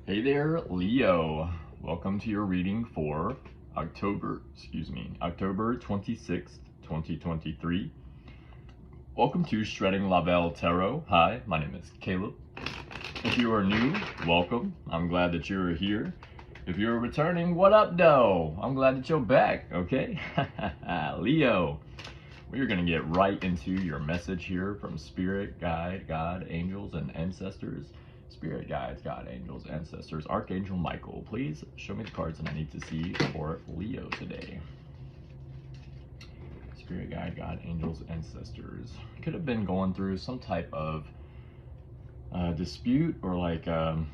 Hey there, Leo. Welcome to your reading for October 26th, 2023. Welcome to ShreddingLaVeilTarot. Hi, my name is Caleb. If you are new, welcome. I'm glad that you're here. If you're returning, what up, though? I'm glad that you're back, okay? Leo, we are going to get right into your message here from Spirit, Guide, God, Angels, and Ancestors. Spirit guides, God, angels, ancestors, Archangel Michael, please show me the cards that I need to see for Leo today. Spirit guide, God, angels, ancestors. Could have been going through some type of dispute or like kind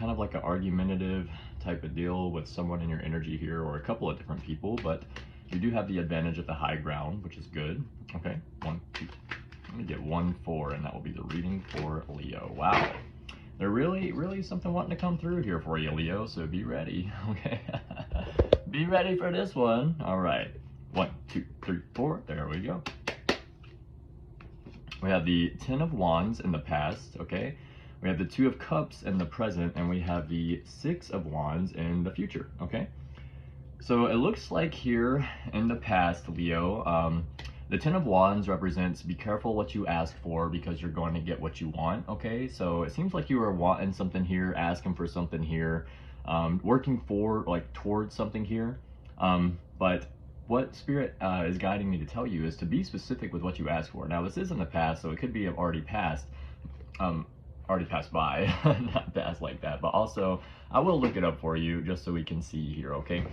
of like an argumentative type of deal with someone in your energy here, or a couple of different people, but you do have the advantage of the high ground, which is good. Okay, 1, 2. Let me get 1, 4, and that will be the reading for Leo. Wow. They're really something wanting to come through here for you, Leo, so be ready, okay? Be ready for this one. All right, 1, 2, 3, 4, there we go. We have the 10 of Wands in the past, okay? We have the 2 of Cups in the present, and we have the 6 of Wands in the future, okay? So it looks like here in the past, Leo, the 10 of Wands represents be careful what you ask for because you're going to get what you want, okay? So it seems like you are wanting something here, asking for something here, working for, like, towards something here. But what Spirit is guiding me to tell you is to be specific with what you ask for. Now, this is in the past, so it could be already passed by, not past like that. But also, I will look it up for you just so we can see here, okay?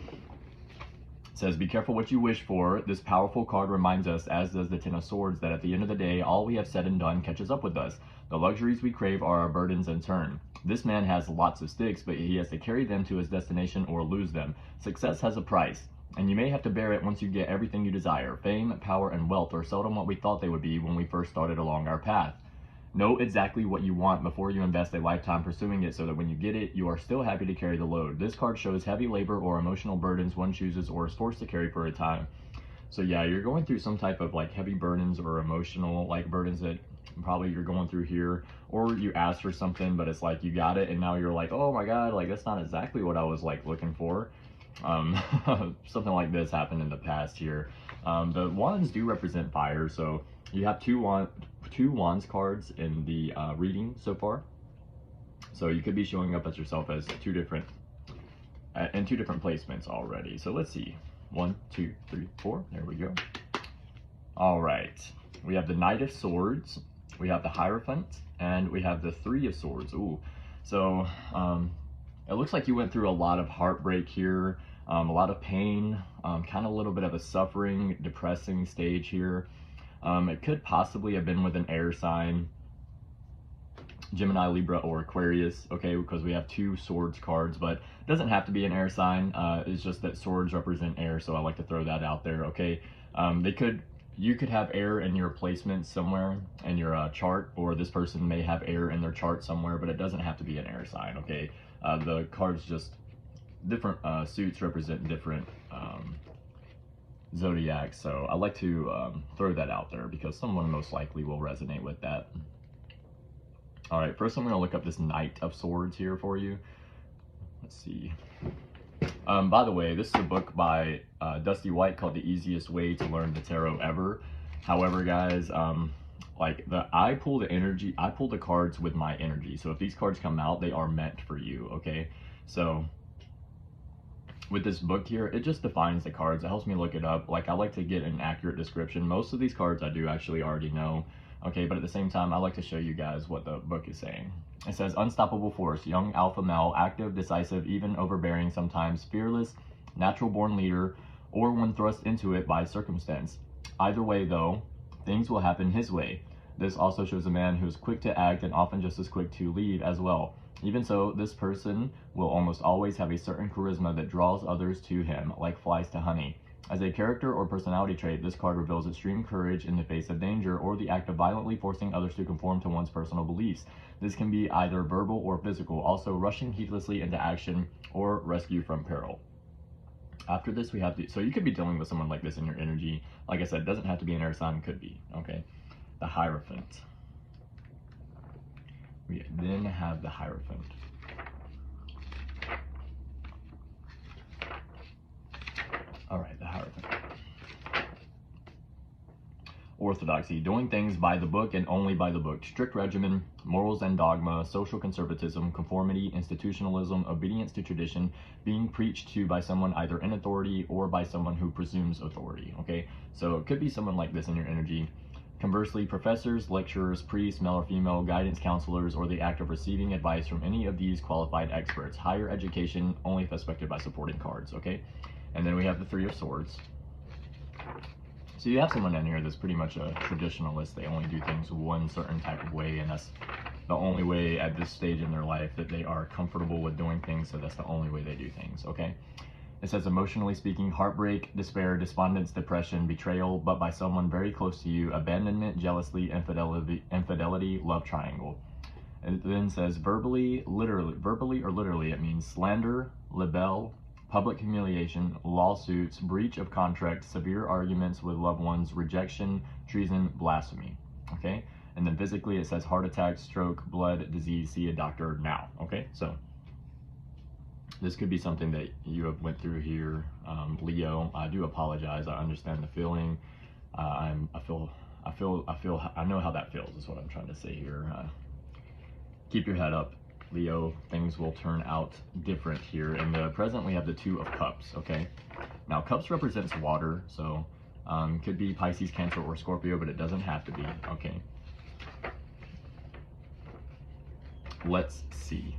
It says, be careful what you wish for. This powerful card reminds us, as does the 10 of Swords, that at the end of the day, all we have said and done catches up with us. The luxuries we crave are our burdens in turn. This man has lots of sticks, but he has to carry them to his destination or lose them. Success has a price, and you may have to bear it once you get everything you desire. Fame, power, and wealth are seldom what we thought they would be when we first started along our path. Know exactly what you want before you invest a lifetime pursuing it, so that when you get it, you are still happy to carry the load. This card shows heavy labor or emotional burdens one chooses or is forced to carry for a time. So yeah, you're going through some type of like heavy burdens or emotional like burdens that probably you're going through here, or you asked for something, but it's like you got it and now you're like, oh my God, like that's not exactly what I was like looking for. Something like this happened in the past here. The wands do represent fire, so you have two wands cards in the reading so far. So you could be showing up as yourself as two different placements already. So let's see. 1, 2, 3, 4. There we go. All right. We have the Knight of Swords. We have the Hierophant, and we have the 3 of Swords. Ooh. So it looks like you went through a lot of heartbreak here, a lot of pain, kind of a little bit of a suffering, depressing stage here. It could possibly have been with an air sign, Gemini, Libra, or Aquarius, okay, because we have 2 swords cards, but it doesn't have to be an air sign. It's just that swords represent air, so I like to throw that out there, okay? You could have air in your placement somewhere in your chart, or this person may have air in their chart somewhere, but it doesn't have to be an air sign, okay? The cards just, different suits represent different zodiacs, so I like to throw that out there because someone most likely will resonate with that. All right, first I'm going to look up this Knight of Swords here for you. Let's see. By the way, this is a book by Dusty White called The Easiest Way to Learn the Tarot Ever. However, guys, I pull the cards with my energy. So if these cards come out, they are meant for you, okay? So with this book here, it just defines the cards. It helps me look it up. Like, I like to get an accurate description. Most of these cards I do actually already know, okay? But at the same time, I like to show you guys what the book is saying. It says, unstoppable force, young alpha male, active, decisive, even overbearing, sometimes fearless, natural-born leader, or when thrust into it by circumstance. Either way, though, things will happen his way. This also shows a man who is quick to act and often just as quick to leave as well. Even so, this person will almost always have a certain charisma that draws others to him, like flies to honey. As a character or personality trait, this card reveals extreme courage in the face of danger, or the act of violently forcing others to conform to one's personal beliefs. This can be either verbal or physical, also rushing heedlessly into action or rescue from peril. After this, we have so you could be dealing with someone like this in your energy. Like I said, it doesn't have to be an air sign, could be, okay? The Hierophant. We then have the Hierophant. orthodoxy, doing things by the book and only by the book, strict regimen, morals and dogma, social conservatism, conformity, institutionalism, obedience to tradition, being preached to by someone either in authority or by someone who presumes authority, okay? So it could be someone like this in your energy. Conversely, professors, lecturers, priests, male or female, guidance counselors, or the act of receiving advice from any of these qualified experts. Higher education, only if expected by supporting cards, okay? And then we have the Three of Swords. So you have someone in here that's pretty much a traditionalist. They only do things one certain type of way, and that's the only way at this stage in their life that they are comfortable with doing things, so that's the only way they do things, okay? It says, emotionally speaking, heartbreak, despair, despondence, depression, betrayal, but by someone very close to you, abandonment, jealousy, infidelity, love triangle. It then says, verbally or literally, it means slander, libel, public humiliation, lawsuits, breach of contract, severe arguments with loved ones, rejection, treason, blasphemy, okay? And then physically, it says heart attack, stroke, blood, disease, see a doctor now, okay? So this could be something that you have went through here, Leo. I do apologize. I understand the feeling. I know how that feels. Is what I'm trying to say here. Keep your head up, Leo. Things will turn out different here. In the present, we have the Two of Cups. Okay. Now, Cups represents water, so could be Pisces, Cancer, or Scorpio, but it doesn't have to be. Okay. Let's see.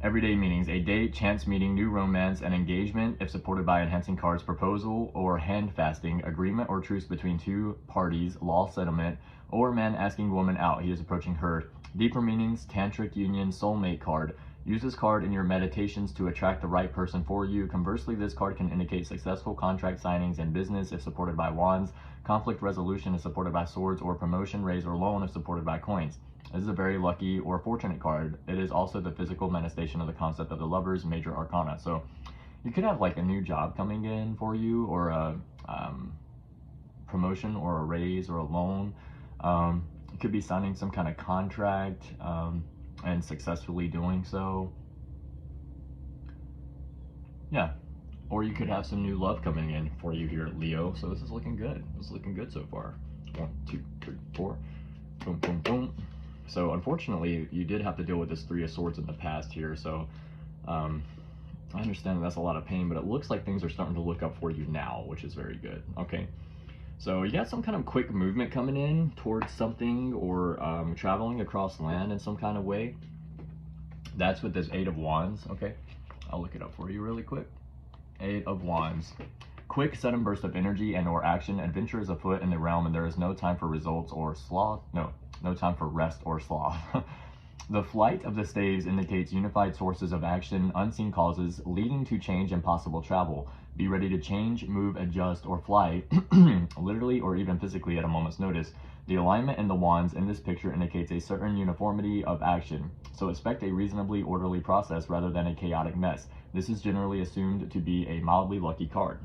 Everyday meanings: a date, chance meeting, new romance, an engagement, if supported by enhancing cards, proposal or hand fasting, agreement or truce between two parties, law settlement, or man asking woman out, he is approaching her. Deeper meanings: tantric union, soulmate card. Use this card in your meditations to attract the right person for you. Conversely, this card can indicate successful contract signings and business if supported by wands, conflict resolution if supported by swords, or promotion, raise, or loan if supported by coins. This is a very lucky or fortunate card. It is also the physical manifestation of the concept of the Lovers, major arcana. So you could have like a new job coming in for you, or a promotion, or a raise, or a loan. You could be signing some kind of contract and successfully doing so. Yeah. Or you could have some new love coming in for you here, Leo. So this is looking good. This is looking good so far. 1, 2, 3, 4. Boom, boom, boom. So unfortunately, you did have to deal with this Three of Swords in the past here. So I understand that's a lot of pain, but it looks like things are starting to look up for you now, which is very good. Okay. So you got some kind of quick movement coming in towards something, or traveling across land in some kind of way. That's with this Eight of Wands. Okay. I'll look it up for you really quick. Eight of Wands. Quick, sudden burst of energy and or action. Adventure is afoot in the realm, and there is no time for results or sloth. No time for rest or sloth. The flight of the staves indicates unified sources of action, unseen causes, leading to change and possible travel. Be ready to change, move, adjust, or fly, literally or even physically at a moment's notice. The alignment in the wands in this picture indicates a certain uniformity of action, so expect a reasonably orderly process rather than a chaotic mess. This is generally assumed to be a mildly lucky card.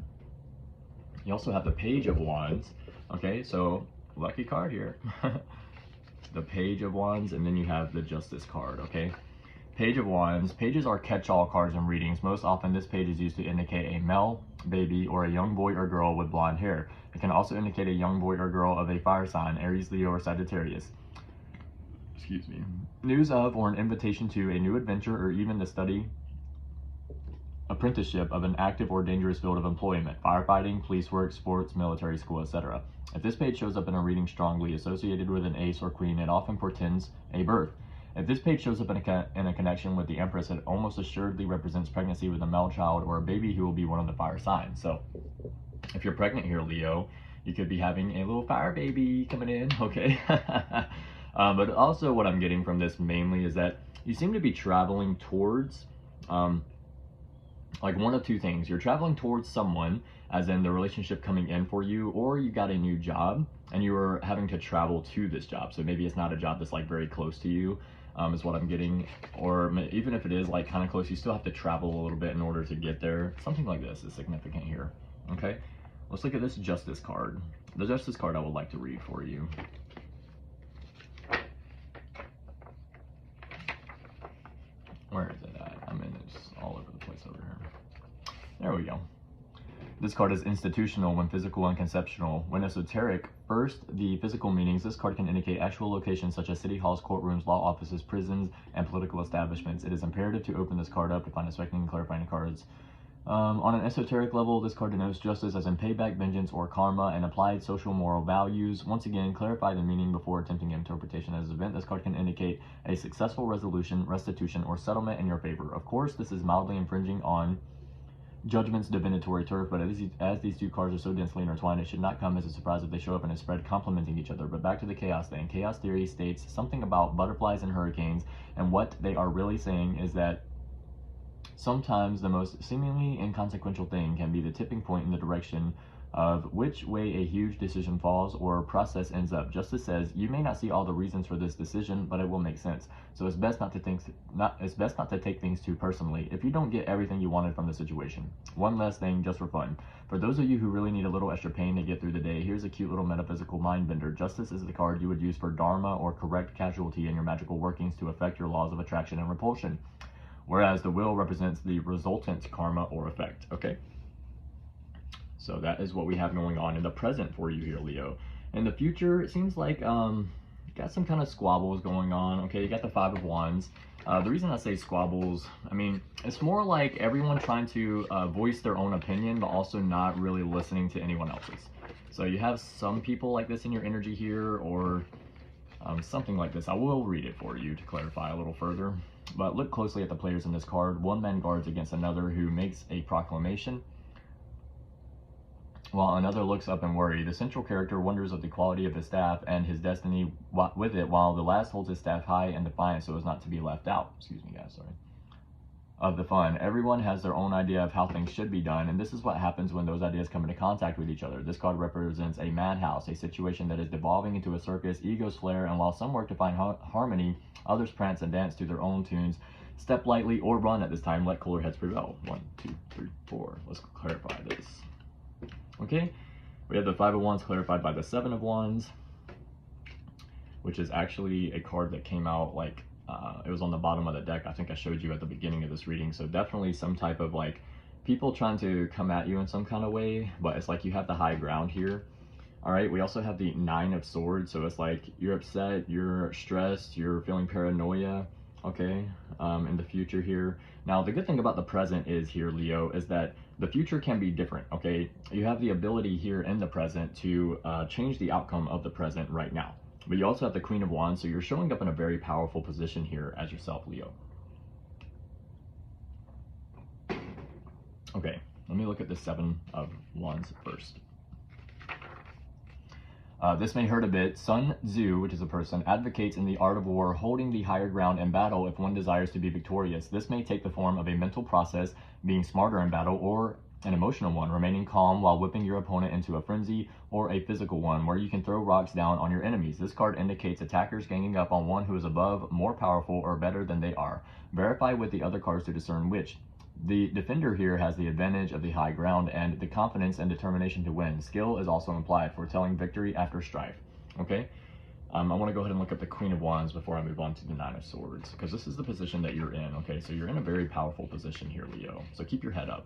You also have the Page of Wands. Okay, so lucky card here. The Page of Wands, and then you have the Justice card, okay? Page of Wands. Pages are catch-all cards in readings. Most often, this page is used to indicate a male baby or a young boy or girl with blonde hair. It can also indicate a young boy or girl of a fire sign, Aries, Leo, or Sagittarius. Excuse me. News of or an invitation to a new adventure, or even the study, apprenticeship of an active or dangerous field of employment, firefighting, police work, sports, military school, etc. If this page shows up in a reading strongly associated with an ace or queen, it often portends a birth. If this page shows up in a connection with the Empress, it almost assuredly represents pregnancy with a male child or a baby who will be one of the fire signs. So if you're pregnant here, Leo, you could be having a little fire baby coming in, okay? But also what I'm getting from this mainly is that you seem to be traveling towards like one of two things. You're traveling towards someone, as in the relationship coming in for you, or you got a new job and you are having to travel to this job. So maybe it's not a job that's like very close to you, is what I'm getting. Or even if it is like kind of close, you still have to travel a little bit in order to get there. Something like this is significant here. Okay, let's look at this Justice card. The Justice card I would like to read for you. Where is it at? I mean, it's all over the place over here. There we go. The This card is institutional when physical and conceptual. When esoteric, first, the physical meanings. This card can indicate actual locations such as city halls, courtrooms, law offices, prisons, and political establishments. It is imperative to open this card up to find expecting and clarifying cards. On an esoteric level, this card denotes justice as in payback, vengeance, or karma, and applied social moral values. Once again, clarify the meaning before attempting interpretation as an event. This card can indicate a successful resolution, restitution, or settlement in your favor. Of course, this is mildly infringing on Judgment's divinatory turf, but as these two cards are so densely intertwined, it should not come as a surprise if they show up in a spread complementing each other. But back to the chaos thing. Chaos theory states something about butterflies and hurricanes, and what they are really saying is that sometimes the most seemingly inconsequential thing can be the tipping point in the direction of which way a huge decision falls or process ends up. Justice says you may not see all the reasons for this decision, but it will make sense. So it's best not to take things too personally if you don't get everything you wanted from the situation. One last thing, just for fun. For those of you who really need a little extra pain to get through the day, here's a cute little metaphysical mind bender. Justice is the card you would use for dharma or correct casualty in your magical workings to affect your laws of attraction and repulsion, whereas the wheel represents the resultant karma or effect. Okay? So that is what we have going on in the present for you here, Leo. In the future, it seems like you got some kind of squabbles going on. Okay, you got the Five of Wands. The reason I say squabbles, I mean, it's more like everyone trying to voice their own opinion, but also not really listening to anyone else's. So you have some people like this in your energy here, or something like this. I will read it for you to clarify a little further. But look closely at the players in this card. One man guards against another who makes a proclamation, while another looks up in worry. The central character wonders of the quality of his staff and his destiny with it, while the last holds his staff high and defiant so as not to be left out. Excuse me, guys, sorry. Of the fun. Everyone has their own idea of how things should be done, and this is what happens when those ideas come into contact with each other. This card represents a madhouse, a situation that is devolving into a circus, egos flare, and while some work to find harmony, others prance and dance to their own tunes. Step lightly or run at this time. Let cooler heads prevail. 1, 2, 3, 4. Let's clarify this. Okay, we have the Five of Wands clarified by the Seven of Wands, which is actually a card that came out like, it was on the bottom of the deck. I think I showed you at the beginning of this reading. So definitely some type of like people trying to come at you in some kind of way, but it's like you have the high ground here. All right, we also have the Nine of Swords. So it's like you're upset, you're stressed, you're feeling paranoia, okay, in the future here. Now, the good thing about the present is here, Leo, is that the future can be different, okay? You have the ability here in the present to change the outcome of the present right now. But you also have the Queen of Wands, so you're showing up in a very powerful position here as yourself, Leo. Okay, let me look at the Seven of Wands first. This may hurt a bit. Sun Tzu, which is a person, advocates in the art of war, holding the higher ground in battle if one desires to be victorious. This may take the form of a mental process, being smarter in battle, or an emotional one, remaining calm while whipping your opponent into a frenzy, or a physical one, where you can throw rocks down on your enemies. This card indicates attackers ganging up on one who is above, more powerful, or better than they are. Verify with the other cards to discern which. The defender here has the advantage of the high ground and the confidence and determination to win. Skill is also implied, foretelling victory after strife. Okay? I want to go ahead and look up the Queen of Wands before I move on to the Nine of Swords, because this is the position that you're in. Okay, so you're in a very powerful position here, Leo. So keep your head up.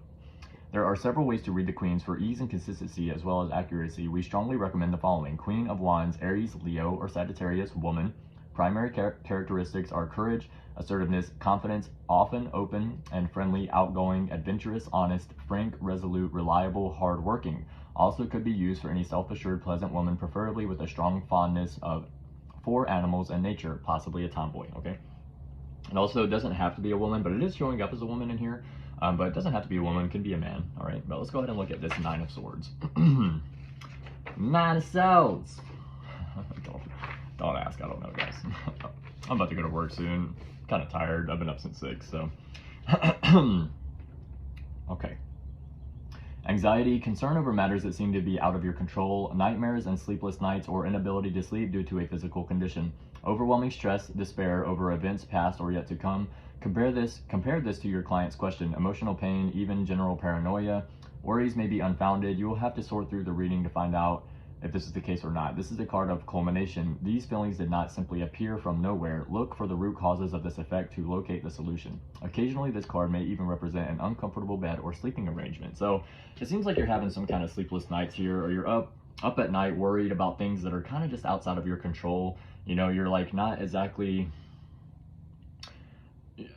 There are several ways to read the Queens. For ease and consistency as well as accuracy, we strongly recommend the following. Queen of Wands, Aries, Leo, or Sagittarius, woman. Primary characteristics are courage, assertiveness, confidence, often open and friendly, outgoing, adventurous, honest, frank, resolute, reliable, hardworking. Also could be used for any self-assured, pleasant woman, preferably with a strong fondness for animals and nature, possibly a tomboy, okay? It also doesn't have to be a woman, but it is showing up as a woman in here. But it doesn't have to be a woman, it can be a man, all right? But let's go ahead and look at this Nine of Swords. Nine of Swords. Don't ask, I don't know, guys. I'm about to go to work soon. Kind of tired. I've been up since 6, so. Okay. Anxiety, concern over matters that seem to be out of your control, nightmares and sleepless nights, or inability to sleep due to a physical condition. Overwhelming stress, despair over events past or yet to come. Compare this to your client's question. Emotional pain, even general paranoia. Worries may be unfounded. You will have to sort through the reading to find out if this is the case or not. This is the card of culmination. These feelings did not simply appear from nowhere. Look for the root causes of this effect to locate the solution. Occasionally, this card may even represent an uncomfortable bed or sleeping arrangement. So it seems like you're having some kind of sleepless nights here, or you're up at night worried about things that are kind of just outside of your control. You know, you're like not exactly,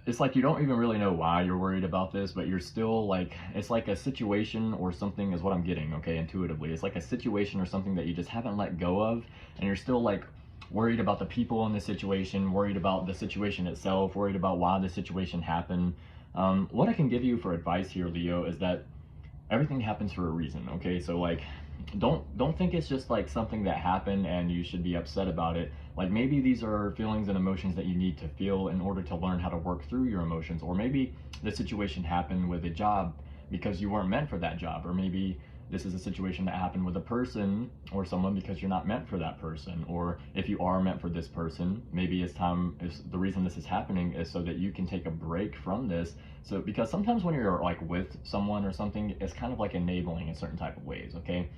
it's like you don't even really know why you're worried about this, but you're still like, it's like a situation or something is what I'm getting, okay, intuitively. It's like a situation or something that you just haven't let go of, and you're still like worried about the people in the situation, worried about the situation itself, worried about why the situation happened. What I can give you for advice here, Leo, is that everything happens for a reason, okay? So like, don't think it's just like something that happened and you should be upset about it. Like maybe these are feelings and emotions that you need to feel in order to learn how to work through your emotions. Or maybe the situation happened with a job because you weren't meant for that job. Or maybe this is a situation that happened with a person or someone because you're not meant for that person. Or if you are meant for this person, maybe it's time, the reason this is happening is so that you can take a break from this. So because sometimes when you're like with someone or something, it's kind of like enabling in certain type of ways, okay?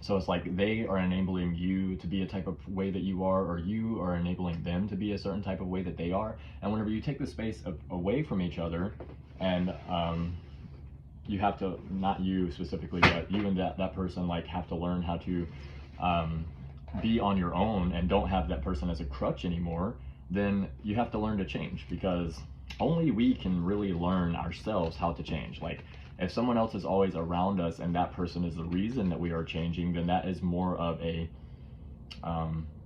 So it's like they are enabling you to be a type of way that you are, or you are enabling them to be a certain type of way that they are. And whenever you take the space away from each other, and you have to, not you specifically, but you and that person like have to learn how to be on your own and don't have that person as a crutch anymore, then you have to learn to change, because only we can really learn ourselves how to change. Like, if someone else is always around us and that person is the reason that we are changing, then that is more of a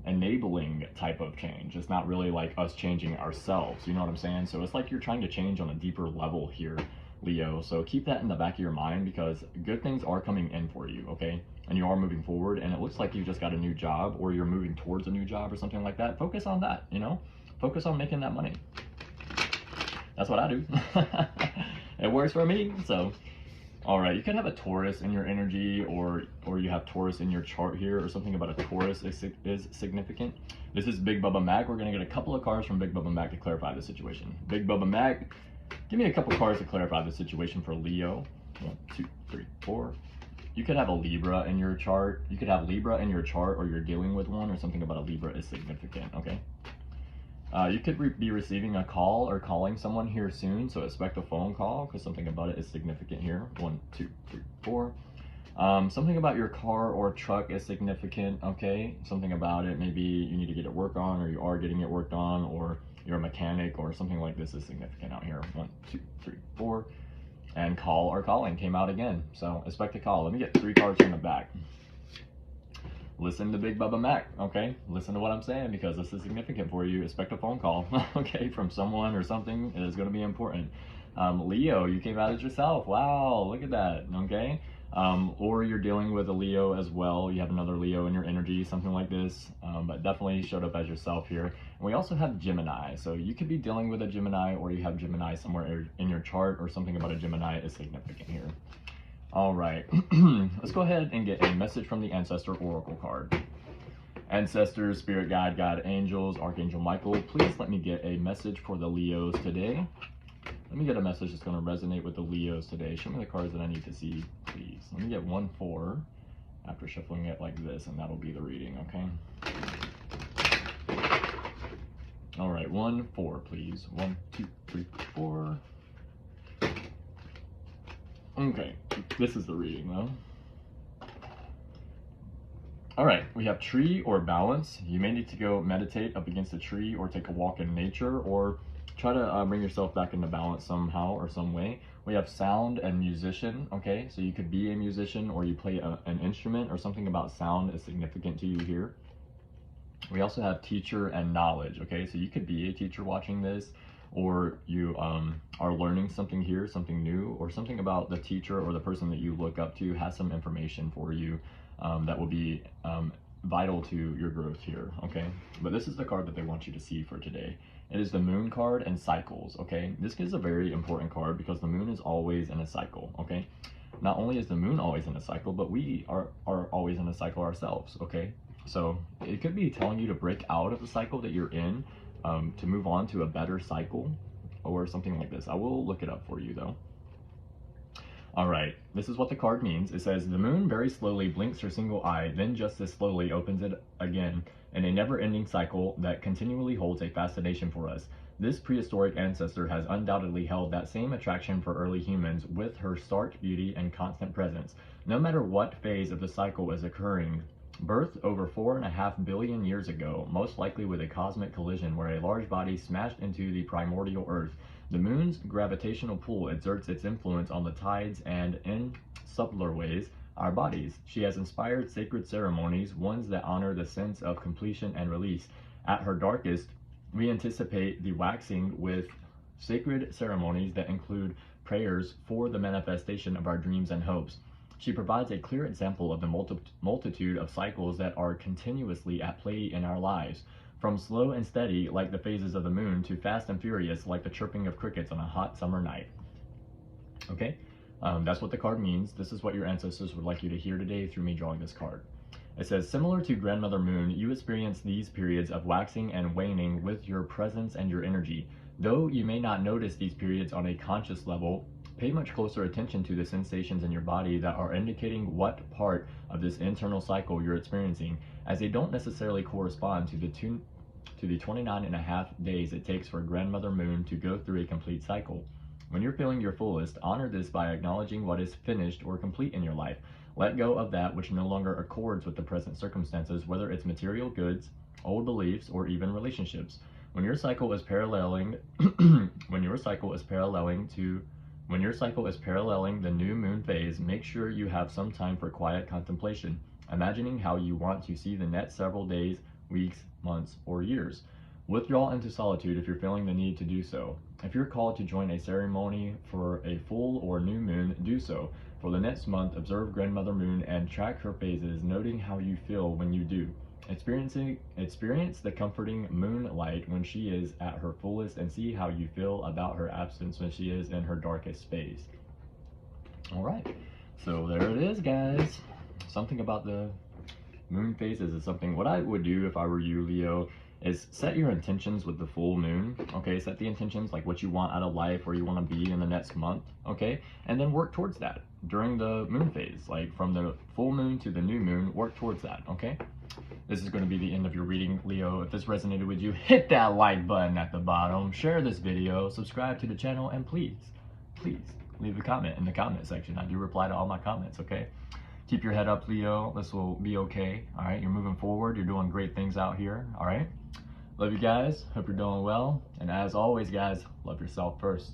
enabling type of change. It's not really like us changing ourselves, you know what I'm saying? So it's like you're trying to change on a deeper level here, Leo. So keep that in the back of your mind, because good things are coming in for you, okay? And you are moving forward, and it looks like you just got a new job, or you're moving towards a new job or something like that. Focus on that, you know? Focus on making that money. That's what I do. It works for me. So, all right, you could have a Taurus in your energy, or you have Taurus in your chart here, or something about a Taurus is significant. This is Big Bubba Mac. We're gonna get a couple of cards from Big Bubba Mac to clarify the situation. Big Bubba Mac, give me a couple cards to clarify the situation for Leo. 1, 2, 3, 4. You could have a Libra in your chart. You could have Libra in your chart, or you're dealing with one, or something about a Libra is significant, okay? You could be receiving a call or calling someone here soon, so expect a phone call, because something about it is significant here. 1, 2, 3, 4. Something about your car or truck is significant, okay? Something about it, maybe you need to get it worked on, or you are getting it worked on, or you're a mechanic, or something like this is significant out here. 1, 2, 3, 4. And call or calling came out again, so expect a call. Let me get 3 cards from the back. Listen to Big Bubba Mac, okay? Listen to what I'm saying, because this is significant for you. Expect a phone call, okay, from someone or something. It is going to be important. Leo, you came out as yourself. Wow, look at that, okay? Or you're dealing with a Leo as well. You have another Leo in your energy, something like this, but definitely showed up as yourself here. And we also have Gemini, so you could be dealing with a Gemini, or you have Gemini somewhere in your chart, or something about a Gemini is significant here. All right, let's go ahead and get a message from the Ancestor Oracle card. Ancestors, Spirit Guide, God, Angels, Archangel Michael, please let me get a message for the Leos today. Let me get a message that's going to resonate with the Leos today. Show me the cards that I need to see, please. Let me get 1, 4 after shuffling it like this, and that'll be the reading, okay? All right, 1, 4, please. 1, 2, 3, 4. Okay, this is the reading though. All right, we have tree or balance. You may need to go meditate up against a tree, or take a walk in nature, or try to bring yourself back into balance somehow or some way. We have sound and musician, okay? So you could be a musician, or you play an instrument, or something about sound is significant to you here. We also have teacher and knowledge, okay? So you could be a teacher watching this, or you are learning something here, something new, or something about the teacher or the person that you look up to has some information for you that will be vital to your growth here, okay? But this is the card that they want you to see for today. It is the Moon card and cycles, okay? This is a very important card, because the Moon is always in a cycle, okay? Not only is the Moon always in a cycle, but we are always in a cycle ourselves, okay? So it could be telling you to break out of the cycle that you're in, to move on to a better cycle, or something like this. I will look it up for you though. All right, this is what the card means. It says, the moon very slowly blinks her single eye, then just as slowly opens it again in a never-ending cycle that continually holds a fascination for us. This prehistoric ancestor has undoubtedly held that same attraction for early humans with her stark beauty and constant presence. No matter what phase of the cycle is occurring, birth over 4.5 billion years ago, most likely with a cosmic collision where a large body smashed into the primordial Earth, the moon's gravitational pull exerts its influence on the tides and, in subtler ways, our bodies. She has inspired sacred ceremonies, ones that honor the sense of completion and release. At her darkest, we anticipate the waxing with sacred ceremonies that include prayers for the manifestation of our dreams and hopes. She provides a clear example of the multitude of cycles that are continuously at play in our lives, from slow and steady like the phases of the moon to fast and furious like the chirping of crickets on a hot summer night. Okay, that's what the card means. This is what your ancestors would like you to hear today through me drawing this card. It says, similar to Grandmother Moon, you experience these periods of waxing and waning with your presence and your energy. Though you may not notice these periods on a conscious level, pay much closer attention to the sensations in your body that are indicating what part of this internal cycle you're experiencing, as they don't necessarily correspond to the 29.5 days it takes for Grandmother Moon to go through a complete cycle. When you're feeling your fullest, honor this by acknowledging what is finished or complete in your life. Let go of that which no longer accords with the present circumstances, whether it's material goods, old beliefs, or even relationships. When your cycle is paralleling the new moon phase, make sure you have some time for quiet contemplation, imagining how you want to see the next several days, weeks, months, or years. Withdraw into solitude if you're feeling the need to do so. If you're called to join a ceremony for a full or new moon, do so. For the next month, observe Grandmother Moon and track her phases, noting how you feel when you do. Experience the comforting moonlight when she is at her fullest, and see how you feel about her absence when she is in her darkest phase. All right, so there it is, guys. Something about the moon phases is something. What I would do if I were you, Leo, is set your intentions with the full moon. Okay, set the intentions, like what you want out of life, where you want to be in the next month. Okay, and then work towards that during the moon phase, like from the full moon to the new moon. Work towards that. Okay, this is going to be the end of your reading, Leo. If this resonated with you, hit that like button at the bottom, share this video, subscribe to the channel, and please leave a comment in the comment section. I do reply to all my comments. Okay, keep your head up, Leo. This will be okay. All right, you're moving forward. You're doing great things out here. All right, love you guys. Hope you're doing well. And as always, guys, love yourself first.